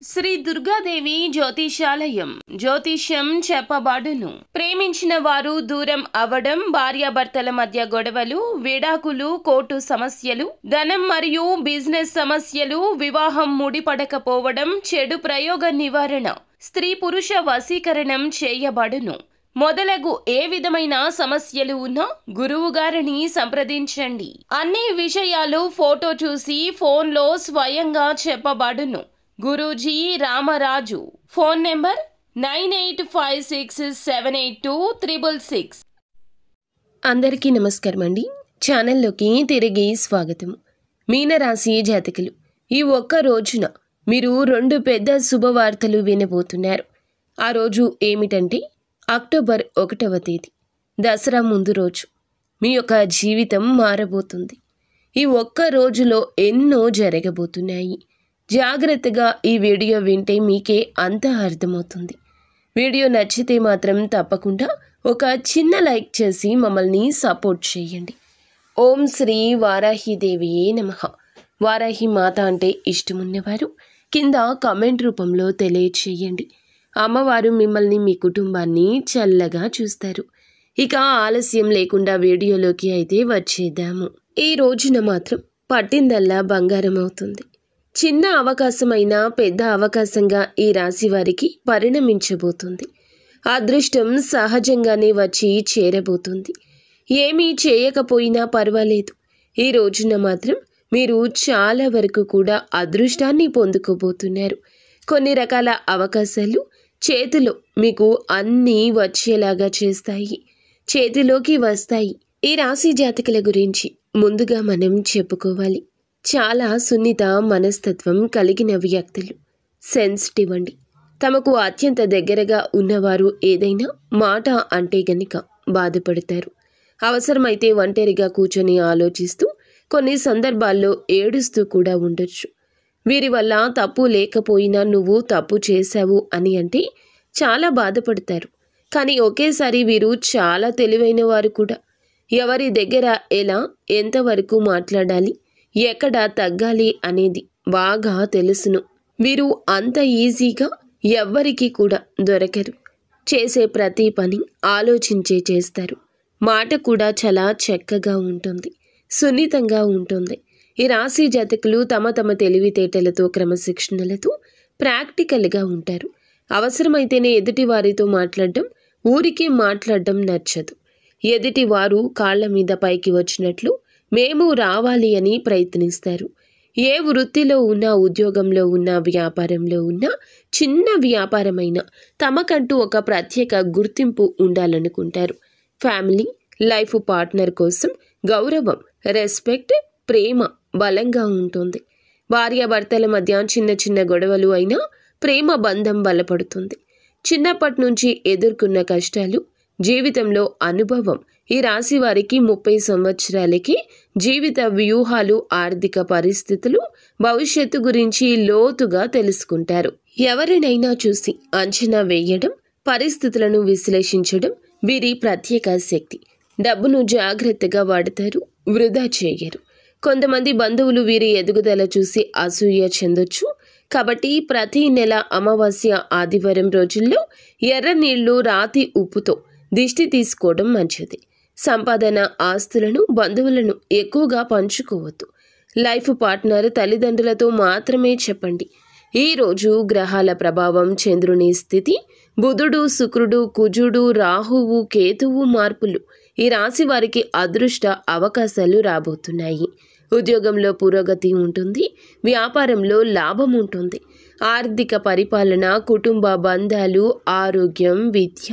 శ్రీ దుర్గాదేవి జ్యోతిషాలయం జ్యోతిష్యం చెప్పబడును. ప్రేమించిన వారు దూరం అవ్వడం, భార్యాభర్తల మధ్య గొడవలు, విడాకులు, కోర్టు సమస్యలు, ధనం మరియు బిజినెస్ సమస్యలు, వివాహం ముడిపడకపోవడం, చెడు ప్రయోగ నివారణ, స్త్రీ పురుష వశీకరణం చేయబడును. మొదలగు ఏ విధమైన సమస్యలు ఉన్నా గురువు గారిని సంప్రదించండి. అన్ని విషయాలు ఫోటో చూసి ఫోన్లో స్వయంగా చెప్పబడును. గురూజీ రామరాజు. Phone number 9856782666. అందరికీ నమస్కారం అండి. ఛానల్లోకి తిరిగి స్వాగతం. మీనరాశి జాతకులు, ఈ ఒక్క రోజున మీరు 2 పెద్ద శుభవార్తలు వినబోతున్నారు. ఆ రోజు ఏమిటంటే అక్టోబర్ 1వ తేదీ, దసరా ముందు రోజు. మీ యొక్క జీవితం మారబోతుంది. ఈ ఒక్క రోజులో ఎన్నో జరగబోతున్నాయి. జాగ్రత్తగా ఈ వీడియో వింటే మీకే అంతా అర్థమవుతుంది. వీడియో నచ్చితే మాత్రం తప్పకుండా ఒక చిన్న లైక్ చేసి మమ్మల్ని సపోర్ట్ చేయండి. ఓం శ్రీ వారాహిదేవియే నమః. వారాహి మాత అంటే ఇష్టమున్నవారు కింద కామెంట్ రూపంలో తెలియచేయండి. అమ్మవారు మిమ్మల్ని, మీ కుటుంబాన్ని చల్లగా చూస్తారు. ఇక ఆలస్యం లేకుండా వీడియోలోకి అయితే వచ్చేద్దాము. ఈ రోజున మాత్రం పట్టిందల్లా బంగారం అవుతుంది. చిన్న అవకాశమైనా పెద్ద అవకాశంగా ఈ రాశి వారికి పరిణమించబోతుంది. అదృష్టం సహజంగానే వచ్చి చేరబోతుంది. ఏమీ చేయకపోయినా పర్వాలేదు. ఈ రోజున మాత్రం మీరు చాలా వరకు కూడా అదృష్టాన్ని పొందుకోబోతున్నారు. కొన్ని రకాల అవకాశాలు చేతిలో మీకు అన్నీ వచ్చేలాగా చేస్తాయి, చేతిలోకి వస్తాయి. ఈ రాశి జాతకుల గురించి ముందుగా మనం చెప్పుకోవాలి. చాలా సున్నిత మనస్తత్వం కలిగిన వ్యక్తులు, సెన్సిటివ్ అండి. తమకు అత్యంత దగ్గరగా ఉన్నవారు ఏదైనా మాట అంటే గనుక బాధపడతారు. అవసరమైతే ఒంటరిగా కూర్చొని ఆలోచిస్తూ, కొన్ని సందర్భాల్లో ఏడుస్తూ కూడా ఉండొచ్చు. వీరి వల్ల తప్పు లేకపోయినా నువ్వు తప్పు చేశావు అని అంటే చాలా బాధపడతారు. కానీ ఒకేసారి వీరు చాలా తెలివైన వారు కూడా. ఎవరి దగ్గర ఎలా, ఎంతవరకు మాట్లాడాలి, ఎక్కడ తగ్గాలి అనేది బాగా తెలుసును. వీరు అంత ఈజీగా ఎవ్వరికీ కూడా దొరకరు. చేసే ప్రతి పని ఆలోచించే చేస్తారు. మాట కూడా చాలా చక్కగా ఉంటుంది, సున్నితంగా ఉంటుంది. ఈ రాశి జాతకులు తమ తెలివితేటలతో, క్రమశిక్షణలతో ప్రాక్టికల్గా ఉంటారు. అవసరమైతేనే ఎదుటి వారితో మాట్లాడడం, ఊరికే మాట్లాడడం నచ్చదు. ఎదుటి వారు కాళ్ల మీద పైకి వచ్చినట్లు మేము రావాలి అని ప్రయత్నిస్తారు. ఏ వృత్తిలో ఉన్నా, ఉద్యోగంలో ఉన్నా, వ్యాపారంలో ఉన్నా, చిన్న వ్యాపారమైనా తమకంటూ ఒక ప్రత్యేక గుర్తింపు ఉండాలనుకుంటారు. ఫ్యామిలీ, లైఫ్ పార్ట్నర్ కోసం గౌరవం, రెస్పెక్ట్, ప్రేమ బలంగా ఉంటుంది. భార్యాభర్తల మధ్య చిన్న గొడవలు అయినా ప్రేమ బంధం బలపడుతుంది. చిన్నప్పటి నుంచి ఎదుర్కొన్న కష్టాలు, జీవితంలో అనుభవం ఈ రాశి వారికి 30 సంవత్సరాలకి జీవిత వ్యూహాలు, ఆర్థిక పరిస్థితులు, భవిష్యత్తు గురించి లోతుగా తెలుసుకుంటారు. ఎవరినైనా చూసి అంచనా వేయడం, పరిస్థితులను విశ్లేషించడం వీరి ప్రత్యేక శక్తి. డబ్బును జాగ్రత్తగా వాడతారు, వృధా చేయరు. కొంతమంది బంధువులు వీరి ఎదుగుదల చూసి అసూయ చెందొచ్చు. కాబట్టి ప్రతి నెల అమావాస్య ఆదివారం రోజుల్లో ఎర్ర నీళ్లు రాతి ఉప్పుతో దిష్టి తీసుకోవడం మంచిది. సంపాదన, ఆస్తులను, బంధువులను ఎక్కువగా పంచుకోవద్దు. లైఫ్ పార్ట్నర్, తల్లిదండ్రులతో మాత్రమే చెప్పండి. ఈ రోజు గ్రహాల ప్రభావం, చంద్రుని స్థితి, బుధుడు, శుక్రుడు, కుజుడు, రాహువు, కేతువు మార్పులు ఈ రాశి వారికి అదృష్ట అవకాశాలు రాబోతున్నాయి. ఉద్యోగంలో పురోగతి ఉంటుంది, వ్యాపారంలో లాభం ఉంటుంది. ఆర్థిక పరిపాలన, కుటుంబ బంధాలు, ఆరోగ్యం, విద్య,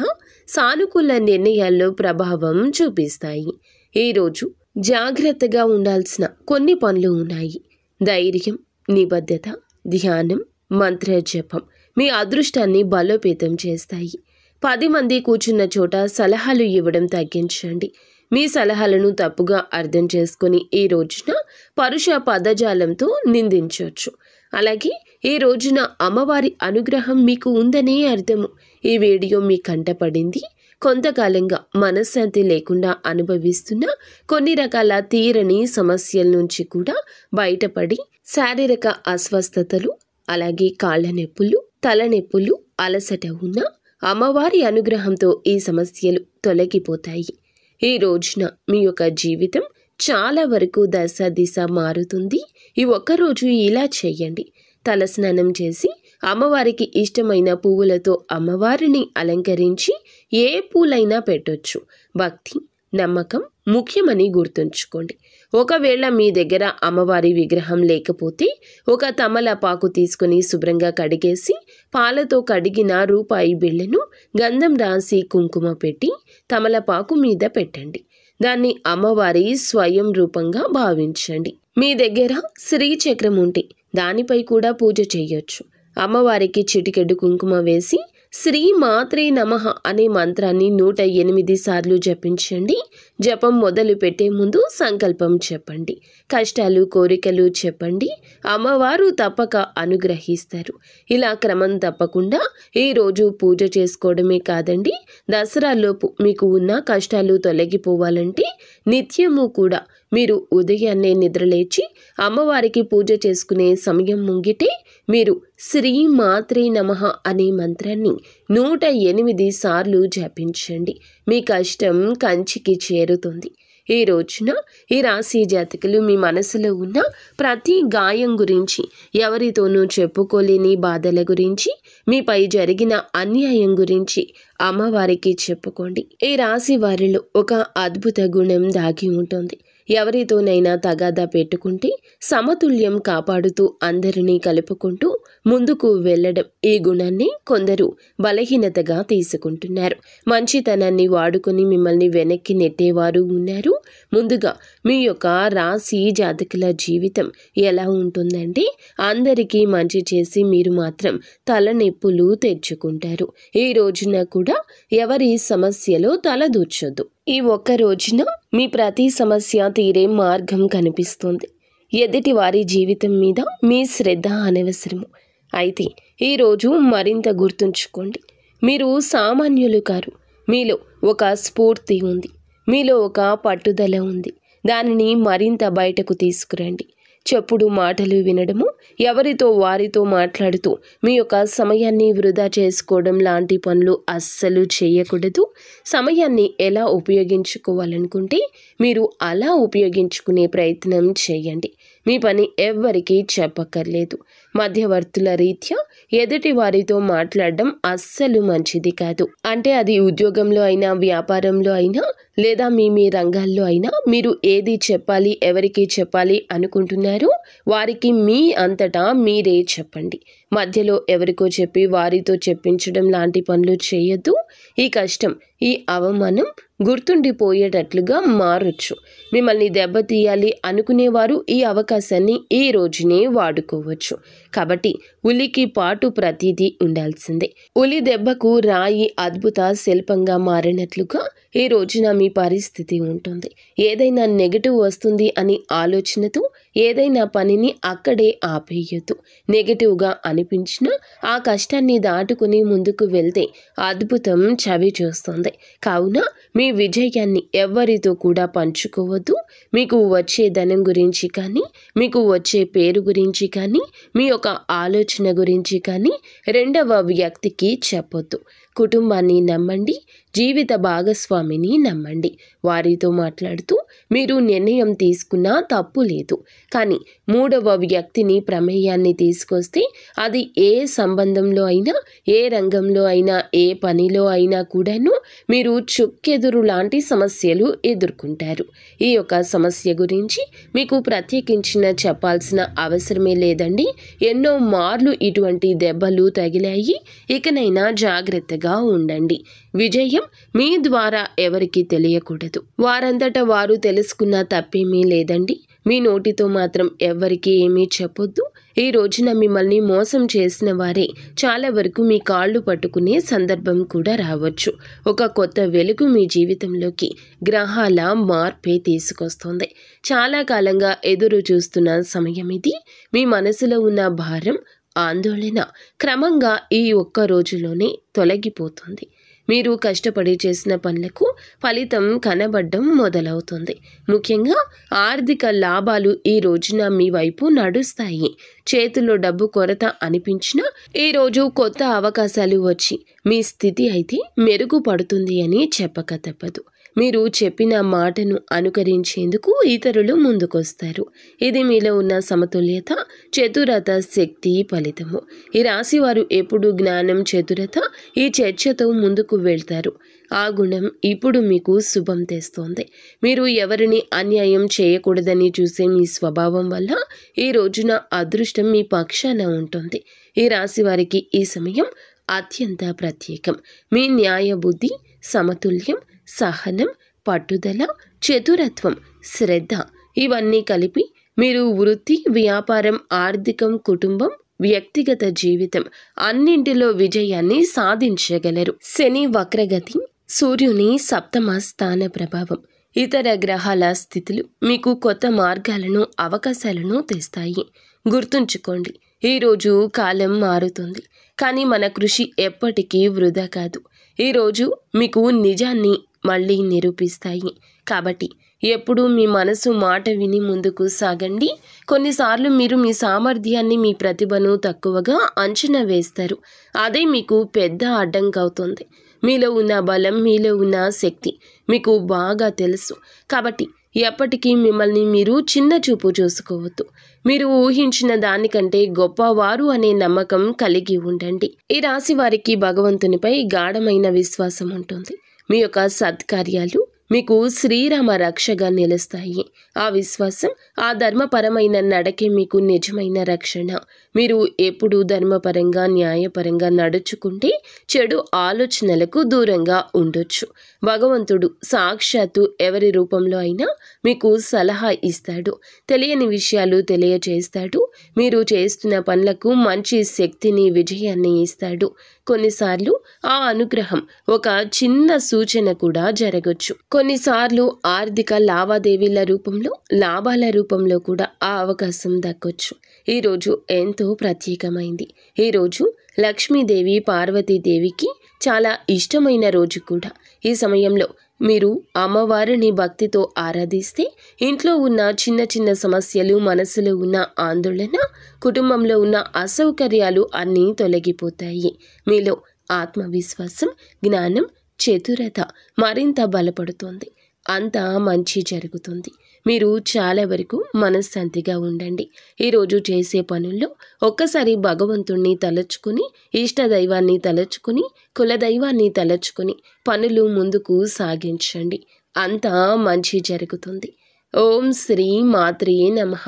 సానుకూల నిర్ణయాల్లో ప్రభావం చూపిస్తాయి. ఈరోజు జాగ్రత్తగా ఉండాల్సిన కొన్ని పనులు ఉన్నాయి. ధైర్యం, నిబద్ధత, ధ్యానం, మంత్రజపం మీ అదృష్టాన్ని బలోపేతం చేస్తాయి. 10 మంది కూర్చున్న చోట సలహాలు ఇవ్వడం తగ్గించండి. మీ సలహాలను తప్పుగా అర్థం చేసుకుని ఈ రోజున పరుష పదజాలంతో నిందించవచ్చు. అలాగే ఈ రోజున అమ్మవారి అనుగ్రహం మీకు ఉందనే అర్థము. ఈ వీడియో మీ కంటపడింది. కొంతకాలంగా మనశ్శాంతి లేకుండా అనుభవిస్తున్న కొన్ని రకాల తీరని సమస్యల నుంచి కూడా బయటపడి శారీరక అస్వస్థతలు, అలాగే కాళ్ళ నొప్పులు, తలనొప్పులు, అలసట ఉన్నా అమ్మవారి అనుగ్రహంతో ఈ సమస్యలు తొలగిపోతాయి. ఈ రోజున మీ యొక్క జీవితం చాలా వరకు దశ దిశ మారుతుంది. ఈ ఒక్కరోజు ఇలా చేయండి. తలస్నానం చేసి అమ్మవారికి ఇష్టమైన పువ్వులతో అమ్మవారిని అలంకరించి ఏ పూలైనా పెట్టొచ్చు. భక్తి, నమ్మకం ముఖ్యమని గుర్తుంచుకోండి. ఒకవేళ మీ దగ్గర అమ్మవారి విగ్రహం లేకపోతే ఒక తమలపాకు తీసుకుని శుభ్రంగా కడిగేసి పాలతో కడిగిన రూపాయి బిళ్ళను గంధం రాసి కుంకుమ పెట్టి తమలపాకు మీద పెట్టండి. దాన్ని అమ్మవారి స్వయం రూపంగా భావించండి. మీ దగ్గర శ్రీచక్రం ఉంటే దానిపై కూడా పూజ చేయొచ్చు. అమ్మవారికి చిటికెడు కుంకుమ వేసి శ్రీ మాత్రే నమః అనే మంత్రాన్ని 108 సార్లు జపించండి. జపం మొదలు పెట్టే ముందు సంకల్పం చెప్పండి. కష్టాలు, కోరికలు చెప్పండి. అమ్మవారు తప్పక అనుగ్రహిస్తారు. ఇలా క్రమం తప్పకుండా ఈరోజు పూజ చేసుకోవడమే కాదండి, దసరాలోపు మీకు ఉన్న కష్టాలు తొలగిపోవాలంటే నిత్యము కూడా మీరు ఉదయాన్నే నిద్రలేచి అమ్మవారికి పూజ చేసుకునే సమయం ముంగిటే మీరు శ్రీ మాత్రే నమః అనే మంత్రాన్ని 108 సార్లు జపించండి. మీ కష్టం కంచికి చేరుతుంది. ఈ రోజున ఈ రాశి జాతకులు మీ మనసులో ఉన్న ప్రతి గాయం గురించి, ఎవరితోనూ చెప్పుకోలేని బాధల గురించి, మీపై జరిగిన అన్యాయం గురించి అమ్మవారికి చెప్పుకోండి. ఈ రాశి వారిలో ఒక అద్భుత గుణం దాగి ఉంటుంది. ఎవరితోనైనా తగాదా పెట్టుకుంటే సమతుల్యం కాపాడుతూ అందరినీ కలుపుకుంటూ ముందుకు వెళ్ళడం, ఈ గుణాన్ని కొందరు బలహీనతగా తీసుకుంటున్నారు. మంచితనాన్ని వాడుకొని మిమ్మల్ని వెనక్కి నెట్టేవారు ఉన్నారు. ముందుగా మీ యొక్క రాశి జాతకుల జీవితం ఎలా ఉంటుందంటే, అందరికీ మంచి చేసి మీరు మాత్రం తలనొప్పులు తెచ్చుకుంటారు. ఈ రోజున కూడా ఎవరి సమస్యలో తలదూర్చొద్దు. ఈ ఒక్క రోజున మీ ప్రతి సమస్య తీరే మార్గం కనిపిస్తుంది. ఎదుటి వారి జీవితం మీద మీ శ్రద్ధ అనవసరము. అయితే ఈరోజు మరింత గుర్తుంచుకోండి, మీరు సామాన్యులు కారు. మీలో ఒక స్ఫూర్తి ఉంది, మీలో ఒక పట్టుదల ఉంది. దానిని మరింత బయటకు తీసుకురండి. చెప్పుడు మాటలు వినడము, ఎవరితో వారితో మాట్లాడుతూ మీ యొక్క సమయాన్ని వృధా చేసుకోవడం లాంటి పనులు అస్సలు చేయకూడదు. సమయాన్ని ఎలా ఉపయోగించుకోవాలనుకుంటే మీరు అలా ఉపయోగించుకునే ప్రయత్నం చేయండి. మీ పని ఎవ్వరికీ చెప్పక్కర్లేదు. మధ్యవర్తుల రీత్యా ఎదుటి వారితో మాట్లాడడం అస్సలు మంచిది కాదు. అంటే అది ఉద్యోగంలో అయినా, వ్యాపారంలో అయినా, లేదా మీ రంగాల్లో అయినా మీరు ఏది చెప్పాలి, ఎవరికి చెప్పాలి అనుకుంటున్నారో వారికి మీ అంతటా మీరే చెప్పండి. మధ్యలో ఎవరికో చెప్పి వారితో చెప్పించడం లాంటి పనులు చేయొద్దు. ఈ కష్టం, ఈ అవమానం గుర్తుండిపోయేటట్లుగా మారొచ్చు. మిమ్మల్ని దెబ్బతీయాలి అనుకునేవారు ఈ అవకాశాన్ని ఈ రోజునే వాడుకోవచ్చు. కాబట్టి ఉలికి పాటు ప్రతిదీ ఉండాల్సిందే. ఉలి దెబ్బకు రాయి అద్భుత శిల్పంగా మారినట్లుగా ఈ రోజున మీ పరిస్థితి ఉంటుంది. ఏదైనా నెగటివ్ వస్తుంది అని ఆలోచనతో ఏదైనా పనిని అక్కడే ఆపేయొద్దు. నెగటివ్గా అనిపించినా ఆ కష్టాన్ని దాటుకుని ముందుకు వెళ్తే అద్భుతం చవి చూస్తుంది. కావున మీ విజయాన్ని ఎవ్వరితో కూడా పంచుకోవద్దు. మీకు వచ్చే ధనం గురించి కానీ, మీకు వచ్చే పేరు గురించి కానీ, మీ యొక్క ఆలోచన గురించి కానీ రెండవ వ్యక్తికి చెప్పొద్దు. కుటుంబాన్ని నమ్మండి, జీవిత భాగస్వామిని నమ్మండి. వారితో మాట్లాడుతూ మీరు నిర్ణయం తీసుకున్నా తప్పు లేదు. కానీ మూడవ వ్యక్తిని ప్రమేయాన్ని తీసుకొస్తే అది ఏ సంబంధంలో అయినా, ఏ రంగంలో అయినా, ఏ పనిలో అయినా కూడాను మీరు చుక్కెదురు లాంటి సమస్యలు ఎదుర్కొంటారు. ఈ యొక్క సమస్య గురించి మీకు ప్రత్యేకించిన చెప్పాల్సిన అవసరమే లేదండి. ఎన్నో మార్లు ఇటువంటి దెబ్బలు తగిలాయి. ఇకనైనా జాగ్రత్తగా ఉండండి. విజయం మీ ద్వారా ఎవరికి తెలియకూడదు. వారంతటా వారు తెలుసుకున్న తప్పేమీ లేదండి. మీ నోటితో మాత్రం ఎవ్వరికీ ఏమీ చెప్పొద్దు. ఈ రోజున మిమ్మల్ని మోసం చేసిన వారే చాలా వరకు మీ కాళ్ళు పట్టుకునే సందర్భం కూడా రావచ్చు. ఒక కొత్త వెలుగు మీ జీవితంలోకి గ్రహాల మార్పే తీసుకొస్తుంది. చాలా కాలంగా ఎదురు చూస్తున్న సమయం ఇది. మీ మనసులో ఉన్న భారం, ఆందోళన క్రమంగా ఈ ఒక్క రోజులోనే తొలగిపోతుంది. మీరు కష్టపడి చేసిన పనులకు ఫలితం కనబడడం మొదలవుతుంది. ముఖ్యంగా ఆర్థిక లాభాలు ఈ రోజున మీ వైపు నడుస్తాయి. చేతిలో డబ్బు కొరత అనిపించినా ఈ రోజు కొత్త అవకాశాలు వచ్చి మీ స్థితి అయితే మెరుగుపడుతుంది అని చెప్పక తప్పదు. మీరు చెప్పిన మాటను అనుకరించేందుకు ఇతరులు ముందుకొస్తారు. ఇది మీలో ఉన్న సమతుల్యత, చతురత శక్తి ఫలితము. ఈ రాశి వారు ఎప్పుడు జ్ఞానం, చతురత ఈ చర్చతో ముందుకు వెళ్తారు. ఆ గుణం ఇప్పుడు మీకు శుభం తెస్తోంది. మీరు ఎవరిని అన్యాయం చేయకూడదని చూసే మీ స్వభావం వల్ల ఈ రోజున అదృష్టం మీ పక్షాన ఉంటుంది. ఈ రాశి వారికి ఈ సమయం అత్యంత ప్రత్యేకం. మీ న్యాయ బుద్ధి, సమతుల్యం, సహనం, పట్టుదల, చతురత్వం, శ్రద్ధ ఇవన్నీ కలిపి మీరు వృత్తి, వ్యాపారం, ఆర్థికం, కుటుంబం, వ్యక్తిగత జీవితం అన్నింటిలో విజయాన్ని సాధించగలరు. శని వక్రగతి, సూర్యుని సప్తమ స్థాన ప్రభావం, ఇతర గ్రహాల స్థితులు మీకు కొత్త మార్గాలను, అవకాశాలను తెస్తాయి. గుర్తుంచుకోండి, ఈరోజు కాలం మారుతుంది, కానీ మన కృషి ఎప్పటికీ వృధా కాదు. ఈరోజు మీకు నిజాన్ని మళ్ళీ నిరూపిస్తాయి. కాబట్టి ఎప్పుడూ మీ మనసు మాట విని ముందుకు సాగండి. కొన్నిసార్లు మీరు మీ సామర్థ్యాన్ని, మీ ప్రతిభను తక్కువగా అంచనా వేస్తారు. అదే మీకు పెద్ద అడ్డంకవుతుంది. మీలో ఉన్న బలం, మీలో ఉన్న శక్తి మీకు బాగా తెలుసు. కాబట్టి ఎప్పటికీ మిమ్మల్ని మీరు చిన్న చూపు చూసుకోవద్దు. మీరు ఊహించిన దానికంటే గొప్పవారు అనే నమ్మకం కలిగి ఉండండి. ఈ రాశి వారికి భగవంతునిపై గాఢమైన విశ్వాసం ఉంటుంది. మీ యొక్క సత్కార్యాలు మీకు శ్రీరామ రక్షగా నిలుస్తాయి. ఆ విశ్వాసం, ఆ ధర్మపరమైన నడకే మీకు నిజమైన రక్షణ. మీరు ఎప్పుడూ ధర్మపరంగా, న్యాయపరంగా నడుచుకుంటే చెడు ఆలోచనలకు దూరంగా ఉండొచ్చు. భగవంతుడు సాక్షాత్తు ఎవరి రూపంలో అయినా మీకు సలహా ఇస్తాడు. తెలియని విషయాలు తెలియచేస్తాడు. మీరు చేస్తున్న పనులకు మంచి శక్తిని, విజయాన్ని ఇస్తాడు. కొన్నిసార్లు ఆ అనుగ్రహం ఒక చిన్న సూచన కూడా జరగచ్చు. కొన్నిసార్లు ఆర్థిక లావాదేవీల రూపంలో, లాభాల రూపంలో కూడా ఆ అవకాశం దక్కొచ్చు. ఈరోజు ఎంతో ప్రత్యేకమైంది. ఈరోజు లక్ష్మీదేవి, పార్వతీదేవికి చాలా ఇష్టమైన రోజు కూడా. ఈ సమయంలో మీరు అమ్మవారిని భక్తితో ఆరాధిస్తే ఇంట్లో ఉన్న చిన్న చిన్న సమస్యలు, మనసులో ఉన్న ఆందోళన, కుటుంబంలో ఉన్న అసౌకర్యాలు అన్నీ తొలగిపోతాయి. మీలో ఆత్మవిశ్వాసం, జ్ఞానం, చతురత మరింత బలపడుతుంది. అంతా మంచి జరుగుతుంది. మీరు చాలా వరకు మనశ్శాంతిగా ఉండండి. ఈరోజు చేసే పనుల్లో ఒక్కసారి భగవంతుణ్ణి తలచుకుని, ఇష్టదైవాన్ని తలచుకుని, కులదైవాన్ని తలచుకుని పనులు ముందుకు సాగించండి. అంతా మంచి జరుగుతుంది. ఓం శ్రీ మాత్రే నమః.